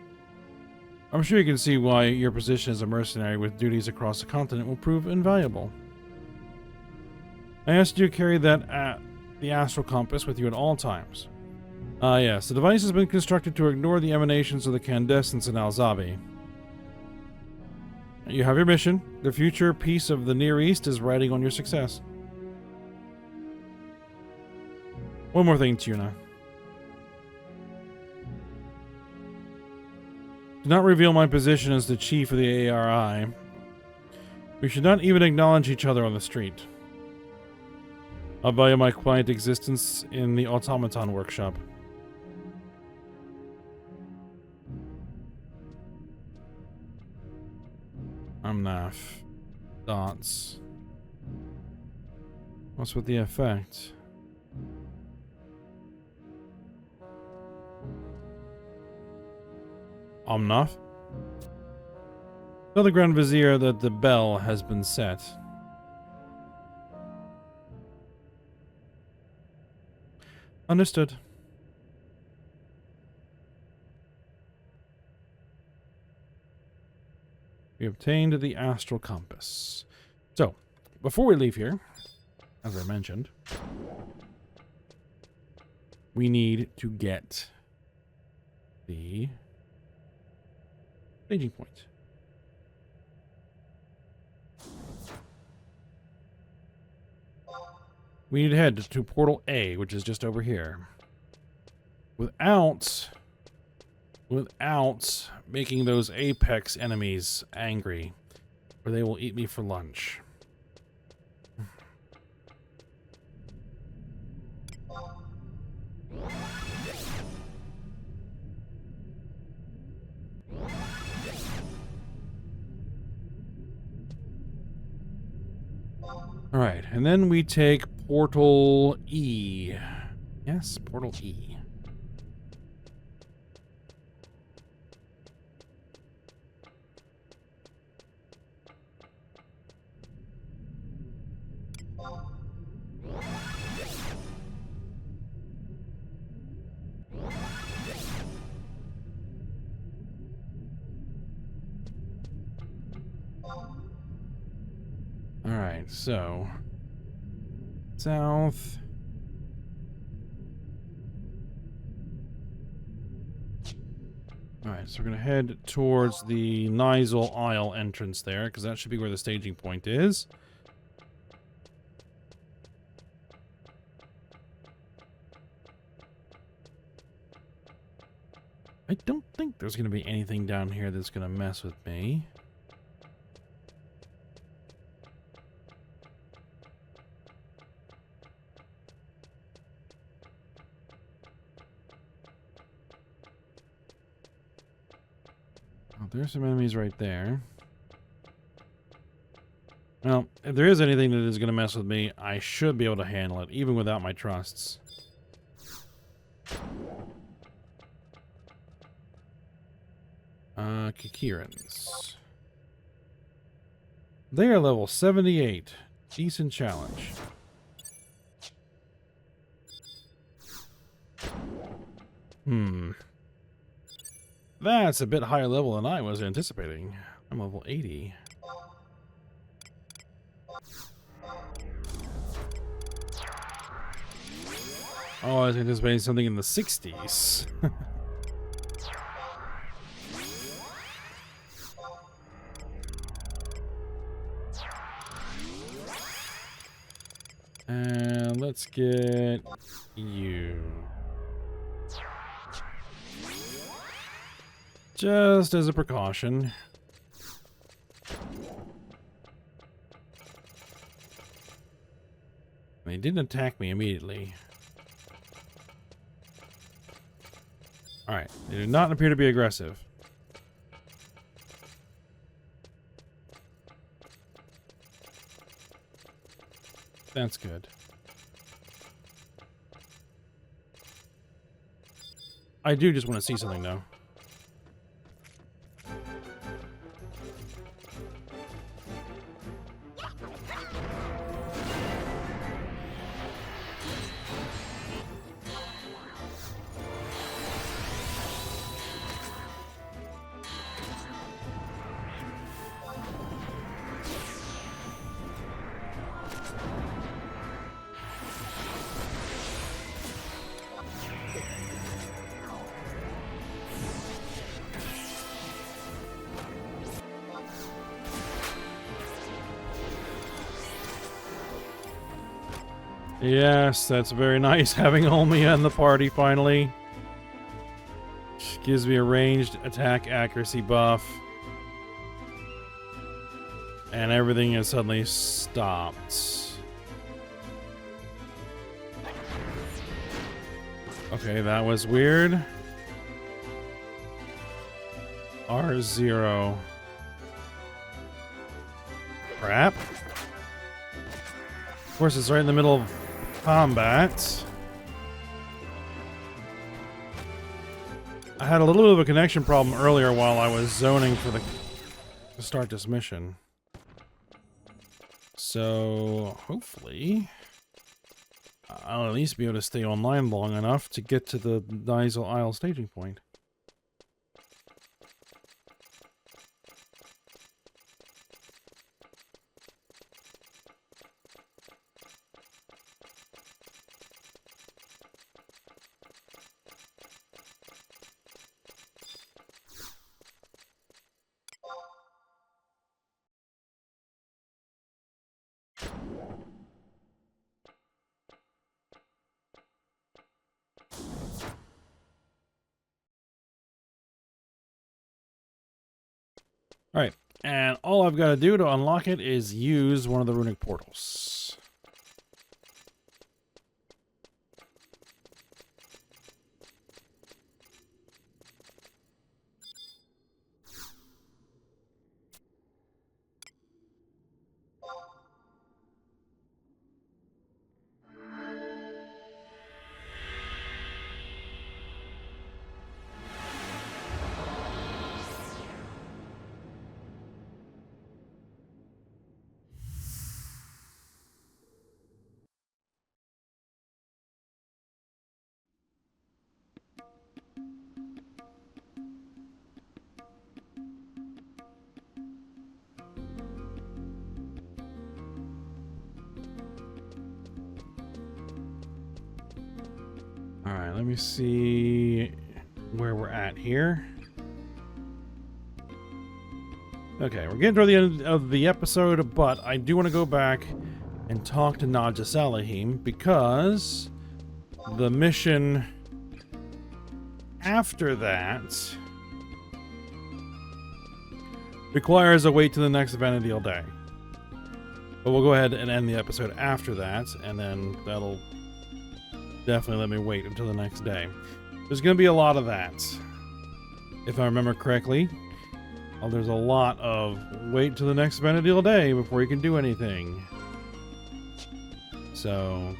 I'm sure you can see why your position as a mercenary with duties across the continent will prove invaluable. I asked you to carry the astral compass with you at all times. Yes, the device has been constructed to ignore the emanations of the candescence in Alzabi. You have your mission. The future peace of the Near East is riding on your success. One more thing, Tuna. Do not reveal my position as the chief of the ARI. We should not even acknowledge each other on the street. I value my quiet existence in the automaton workshop. Amnaf. Dots. What's with the effect? Omnoth? Tell the Grand Vizier that the bell has been set. Understood. We obtained the astral compass. So, before we leave here, as I mentioned, we need to get the staging point. We need to head to Portal A, which is just over here. Without making those Apex enemies angry, or they will eat me for lunch. Alright, and then we take Portal E. Yes, Portal E. Alright, so south. Alright, so we're going to head towards the Nizal Isle entrance there, because that should be where the staging point is. I don't think there's going to be anything down here that's going to mess with me. There's some enemies right there. Well, if there is anything that is going to mess with me, I should be able to handle it, even without my trusts. Kikirans. They are level 78. Decent challenge. That's a bit higher level than I was anticipating. I'm level 80. Oh, I was anticipating something in the 60s. And let's get you. Just as a precaution. They didn't attack me immediately. Alright, they do not appear to be aggressive. That's good. I do just want to see something, though. Yes, that's very nice having Olmia in the party finally. Gives me a ranged attack accuracy buff. And everything has suddenly stopped. Okay, that was weird. R0. Crap. Of course, it's right in the middle of combat. I had a little bit of a connection problem earlier while I was zoning for to start this mission. So, hopefully, I'll at least be able to stay online long enough to get to the Nisel Isle staging point. Alright, and all I've got to do to unlock it is use one of the runic portals. Alright, let me see where we're at here. Okay, we're getting toward the end of the episode, but I do want to go back and talk to Nadja Salahim because the mission after that requires a wait to the next Vana'diel day. But we'll go ahead and end the episode after that, and then that'll definitely let me wait until the next day. There's going to be a lot of that. If I remember correctly, there's a lot of wait till the next Vana'diel day before you can do anything. So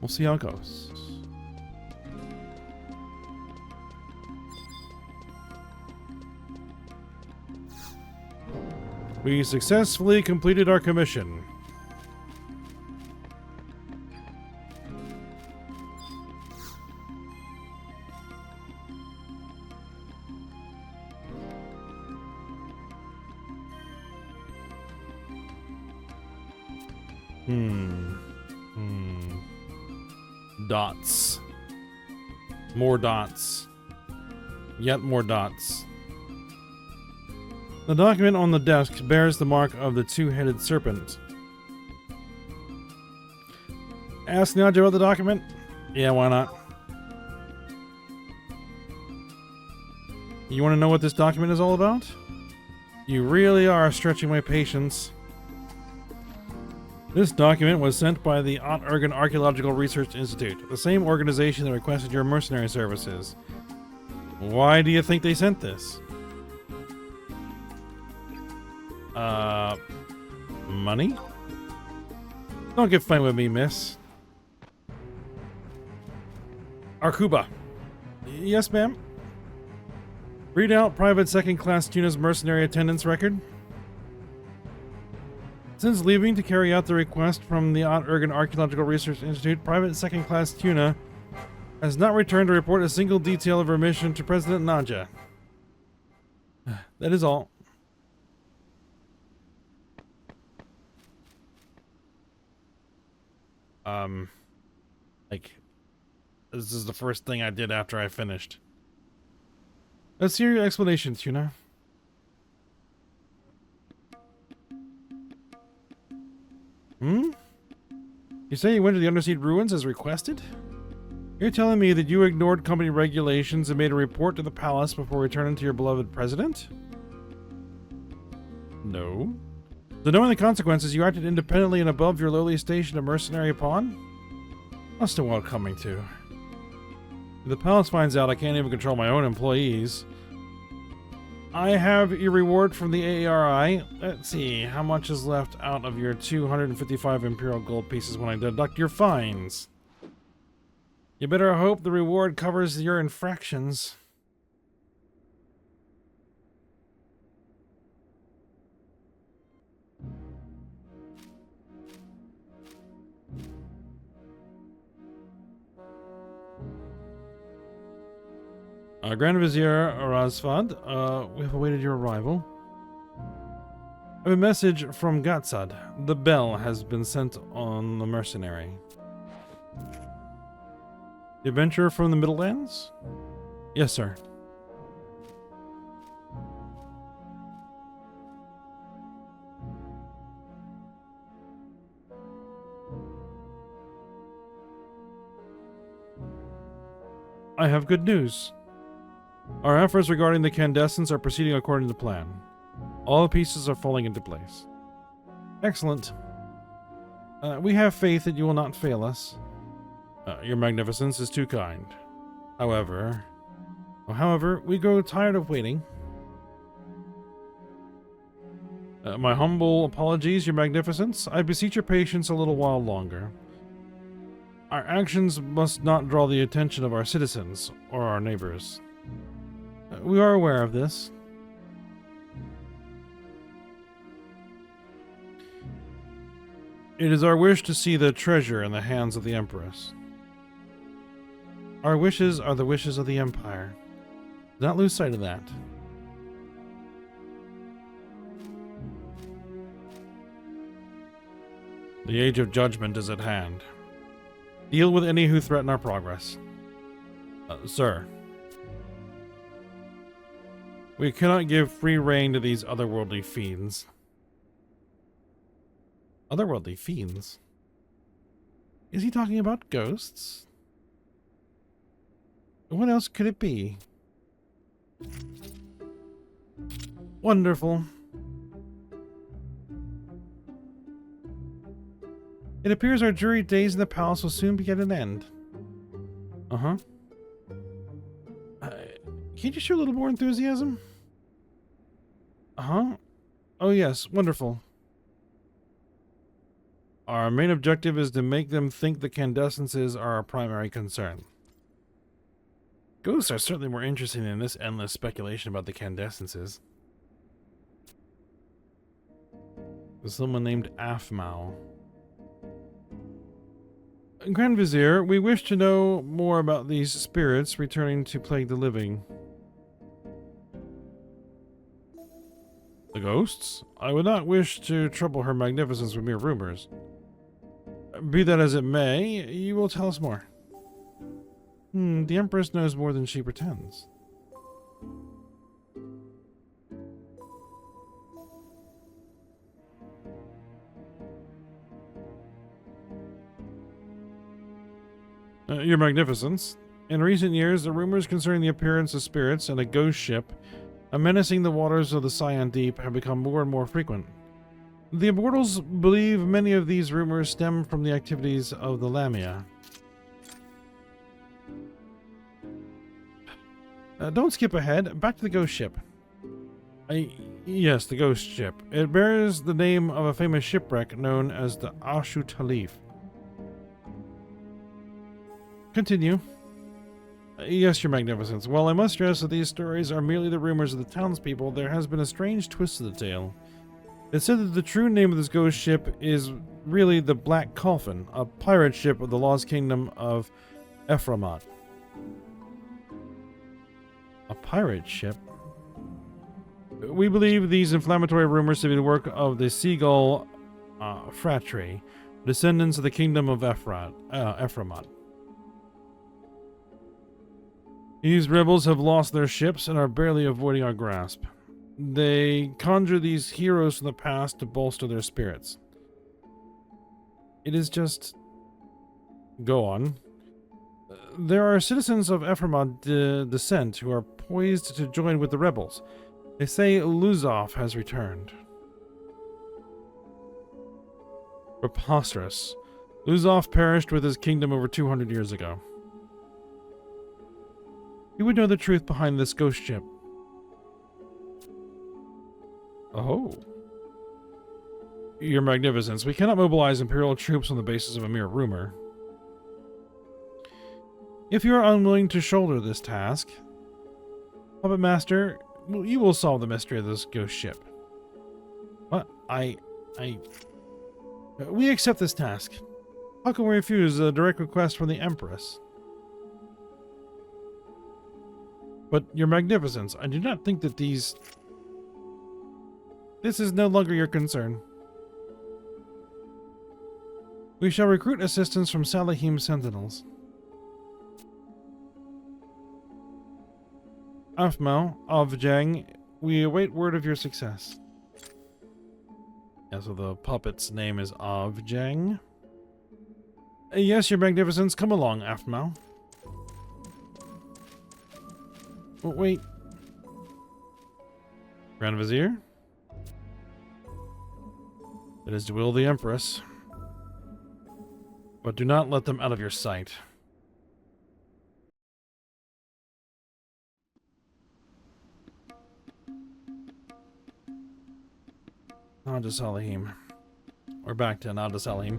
we'll see how it goes. We successfully completed our commission. Hmm. Dots. More dots. Yet more dots. The document on the desk bears the mark of the two-headed serpent. Ask Nadja about the document? Yeah, why not? You want to know what this document is all about? You really are stretching my patience. This document was sent by the Ott-Ergen Archaeological Research Institute, the same organization that requested your mercenary services. Why do you think they sent this? Money? Don't get funny with me, miss. Arkuba. Yes, ma'am. Read out Private Second Class Tuna's mercenary attendance record. Since leaving to carry out the request from the Ott-Ergen Archaeological Research Institute, Private Second Class Tuna has not returned to report a single detail of her mission to President Nadja. That is all. This is the first thing I did after I finished. Let's hear your explanation, Tuna. You say you went to the Undersea ruins as requested? You're telling me that you ignored company regulations and made a report to the palace before returning to your beloved president? No. So knowing the consequences, you acted independently and above your lowly station of mercenary pawn? Must have well coming to. If the palace finds out I can't even control my own employees. I have your reward from the AARI. Let's see, how much is left out of your 255 Imperial gold pieces when I deduct your fines? You better hope the reward covers your infractions. Grand Vizier Razfad, we have awaited your arrival. I have a message from Gatsad. The bell has been sent on the mercenary. The adventurer from the Middlelands? Yes, sir. I have good news. Our efforts regarding the Candescents are proceeding according to plan. All the pieces are falling into place. Excellent. We have faith that you will not fail us. Your magnificence is too kind. However, we grow tired of waiting. My humble apologies, your magnificence. I beseech your patience a little while longer. Our actions must not draw the attention of our citizens or our neighbors. We are aware of this. It is our wish to see the treasure in the hands of the Empress. Our wishes are the wishes of the Empire. Do not lose sight of that. The age of judgment is at hand. Deal with any who threaten our progress. Sir. We cannot give free rein to these otherworldly fiends. Otherworldly fiends? Is he talking about ghosts? What else could it be? Wonderful. It appears our jury days in the palace will soon be at an end. Uh-huh. Can't you show a little more enthusiasm? Uh-huh. Oh yes, wonderful. Our main objective is to make them think the Candescences are our primary concern. Ghosts are certainly more interesting than this endless speculation about the Candescences. There's someone named Afmau. Grand Vizier, we wish to know more about these spirits returning to plague the living. The ghosts? I would not wish to trouble Her Magnificence with mere rumors. Be that as it may, you will tell us more. The Empress knows more than she pretends. Your Magnificence, in recent years, the rumors concerning the appearance of spirits and a ghost ship menacing the waters of the Cyan Deep have become more and more frequent. The Immortals believe many of these rumors stem from the activities of the Lamia. Don't skip ahead. Back to the ghost ship. Yes, the ghost ship. It bears the name of a famous shipwreck known as the Ashu Talif. Continue. Yes, Your Magnificence. While I must stress that these stories are merely the rumors of the townspeople, there has been a strange twist to the tale. It's said that the true name of this ghost ship is really the Black Coffin, a pirate ship of the Lost Kingdom of Ephramat. A pirate ship? We believe these inflammatory rumors to be the work of the Seagull Fratry, descendants of the Kingdom of Ephramat. These rebels have lost their ships and are barely avoiding our grasp. They conjure these heroes from the past to bolster their spirits. It is just... Go on. There are citizens of Ephramat descent who are poised to join with the rebels. They say Luzov has returned. Preposterous. Luzov perished with his kingdom over 200 years ago. You would know the truth behind this ghost ship. Oh. Your Magnificence, we cannot mobilize Imperial troops on the basis of a mere rumor. If you are unwilling to shoulder this task, Puppet Master, you will solve the mystery of this ghost ship. What? We accept this task. How can we refuse a direct request from the Empress? But, Your Magnificence, I do not think that this is no longer your concern. We shall recruit assistance from Salahim Sentinels. Afmal, Avjang, we await word of your success. Yeah, so the puppet's name is Avjang. Yes, Your Magnificence, come along, Afmal. Oh, wait. Grand Vizier? It is to will the Empress. But do not let them out of your sight. Nada Salahim. We're back to Nada Salahim.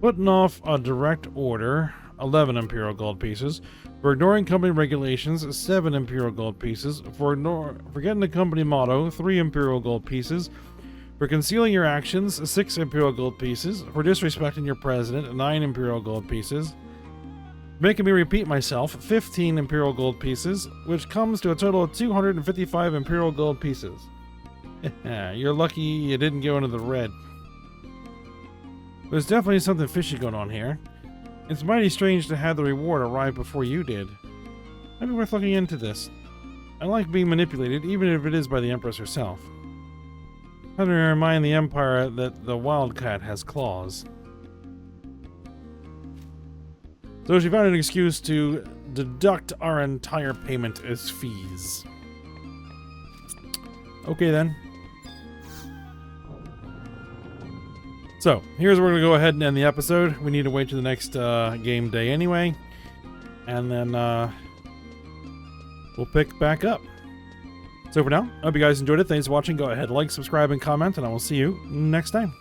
Putting off a direct order, 11 Imperial Gold pieces. For ignoring company regulations, 7 Imperial Gold pieces. For forgetting the company motto, 3 Imperial Gold pieces. For concealing your actions, 6 Imperial Gold pieces. For disrespecting your president, 9 Imperial Gold pieces. Making me repeat myself, 15 Imperial Gold pieces, which comes to a total of 255 Imperial Gold pieces. You're lucky you didn't go into the red. There's definitely something fishy going on here. It's mighty strange to have the reward arrive before you did. Maybe worth looking into this. I like being manipulated, even if it is by the Empress herself. How to remind the Empire that the Wildcat has claws. So she found an excuse to deduct our entire payment as fees. Okay then. So, here's where we're going to go ahead and end the episode. We need to wait to the next game day anyway. And then we'll pick back up. So for now, I hope you guys enjoyed it. Thanks for watching. Go ahead, like, subscribe, and comment, and I will see you next time.